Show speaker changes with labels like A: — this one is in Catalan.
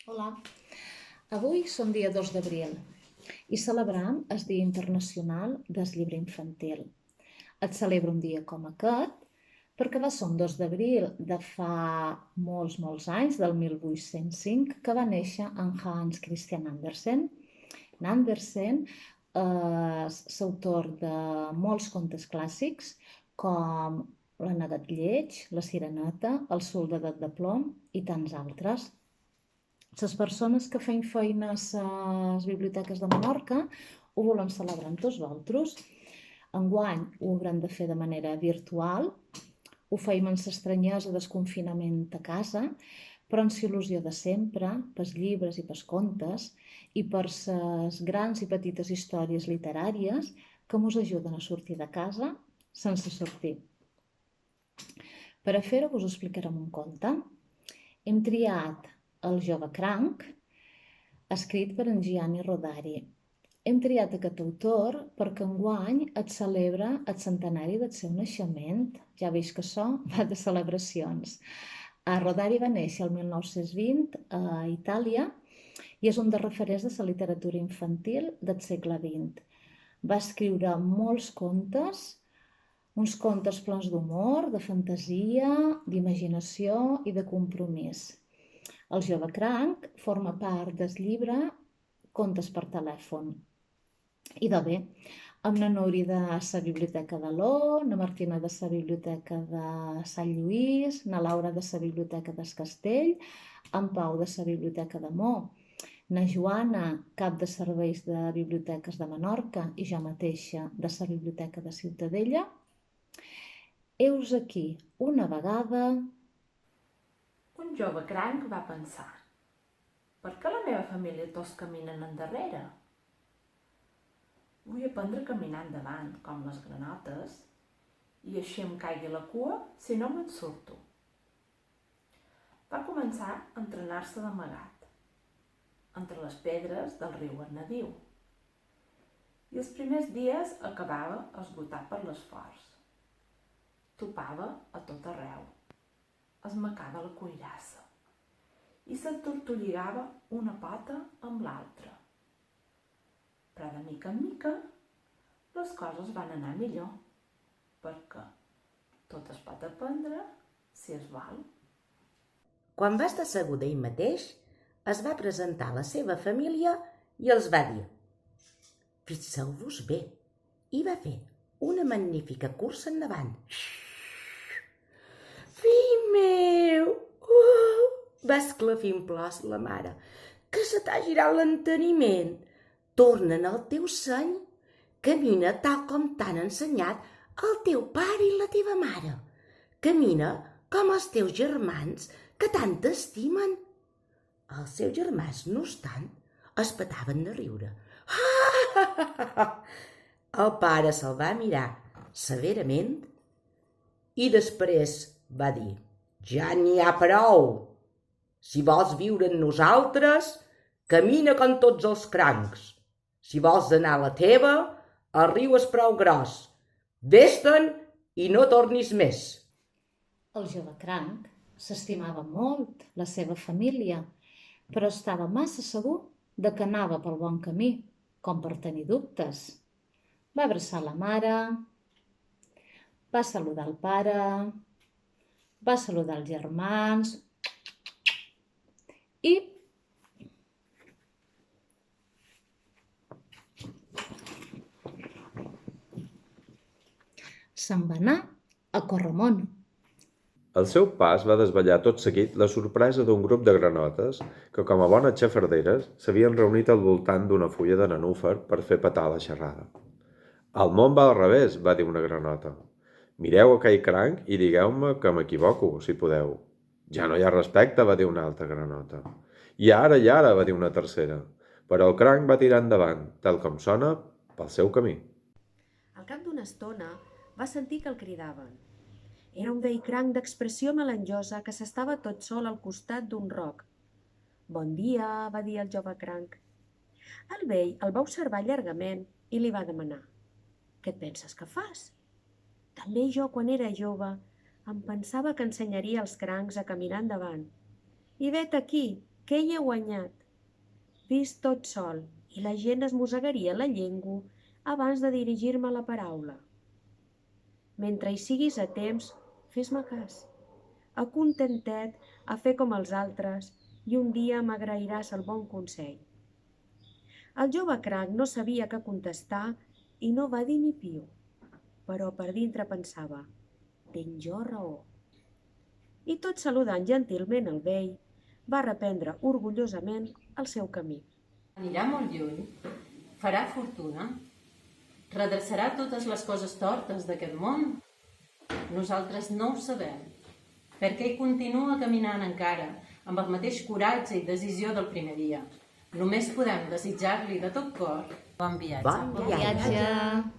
A: Hola, avui som dia 2 d'abril i celebrem el Dia Internacional del Llibre Infantil. Et celebro un dia com aquest perquè va ser un 2 d'abril de fa molts anys, del 1805, que va néixer en Hans Christian Andersen. En Andersen és l'autor de molts contes clàssics com La Negat Lleig, La Sireneta, El soldadet de plom i tants altres. Les persones que feien feina a les biblioteques de Menorca ho volen celebrar amb tots vosaltres. Enguany ho haurem de fer de manera virtual, ho feim en l'estranyesa del confinament a casa, però amb il·lusió de sempre, pels llibres i pels contes, i per les grans i petites històries literàries que ens ajuden a sortir de casa sense sortir. Per a fer-ho us explicarem un conte. Hem triat El jove cranc, escrit per en Gianni Rodari. Hem triat aquest autor perquè enguany es celebra el centenari del seu naixement. Ja veus que això va de celebracions. Rodari va néixer el 1920 a Itàlia i és un dels referents de la literatura infantil del segle XX. Va escriure molts contes, uns contes plens d'humor, de fantasia, d'imaginació i de compromís. El jove cranc forma part del llibre Contes per telèfon. I de bé, amb na Nuri de la Biblioteca de l'O, na Martina de la Biblioteca de Sant Lluís, na Laura de la Biblioteca del Castell, en Pau de la Biblioteca de Mo, na Joana, cap de serveis de biblioteques de Menorca, i jo mateixa de la Biblioteca de Ciutadella. Heus aquí una vegada.
B: Un jove cranc va pensar: per què la meva família tots caminen endarrere? Vull aprendre a caminar endavant, com les granotes, i així em caigui la cua si no me'n surto. Va començar a entrenar-se d'amagat, entre les pedres del riu Arnadiu, i els primers dies acabava esgotat per l'esforç. Topava a tot arreu, es macava la cuirassa i s'entortolligava una pota amb l'altra. Però de mica en mica les coses van anar millor, perquè tot es pot aprendre si es vol.
C: Quan va estar segur d'ell mateix, es va presentar a la seva família i els va dir: fixeu-vos bé, i va fer una magnífica cursa endavant. Fill meu! Va esclafir en plors la mare. Que se t'ha girat l'enteniment? Torna'n al teu seny. Camina tal com t'han ensenyat el teu pare i la teva mare. Camina com els teus germans, que tant t'estimen. Els seus germans, no obstant, es petaven de riure. El pare se'l va mirar severament i després va dir: ja n'hi ha prou. Si vols viure amb nosaltres, camina com tots els crancs. Si vols anar a la teva, el riu és prou gros. Vés-te'n i no tornis més.
A: El jove cranc s'estimava molt la seva família, però estava massa segur de que anava pel bon camí, com per tenir dubtes. Va abraçar la mare, va saludar el pare, va saludar els germans i se'n va anar a Corromont.
D: Al seu pas va desvetllar tot seguit la sorpresa d'un grup de granotes que, com a bones xafarderes, s'havien reunit al voltant d'una fulla de nenúfar per fer petar la xerrada. «El món va al revés», va dir una granota. «Mireu aquell cranc i digueu-me que m'equivoco, si podeu». «Ja no hi ha respecte», va dir una altra granota. I ara», va dir una tercera. Però el cranc va tirar endavant, tal com sona, pel seu camí.
E: Al cap d'una estona va sentir que el cridaven. Era un vell cranc d'expressió melanjosa que s'estava tot sol al costat d'un roc. «Bon dia», va dir el jove cranc. El vell el va observar llargament i li va demanar: «Què et penses que fas?» «També jo, quan era jove, em pensava que ensenyaria als crancs a caminar endavant. I vet aquí, què hi he guanyat? Vist tot sol, i la gent es mossegaria la llengua abans de dirigir-me la paraula. Mentre hi siguis a temps, fes-me cas. Acontentet a fer com els altres i un dia m'agrairàs el bon consell. El jove cranc no sabia què contestar i no va dir ni piu, però per dintre pensava: tenc jo raó. I tot saludant gentilment el vell, va reprendre orgullosament el seu camí.
F: Anirà molt lluny, farà fortuna, redreçarà totes les coses tortes d'aquest món. Nosaltres no ho sabem, perquè ell continua caminant encara, amb el mateix coratge i decisió del primer dia. Només podem desitjar-li de tot cor bon viatge.
C: Bon viatge.
A: Viatge.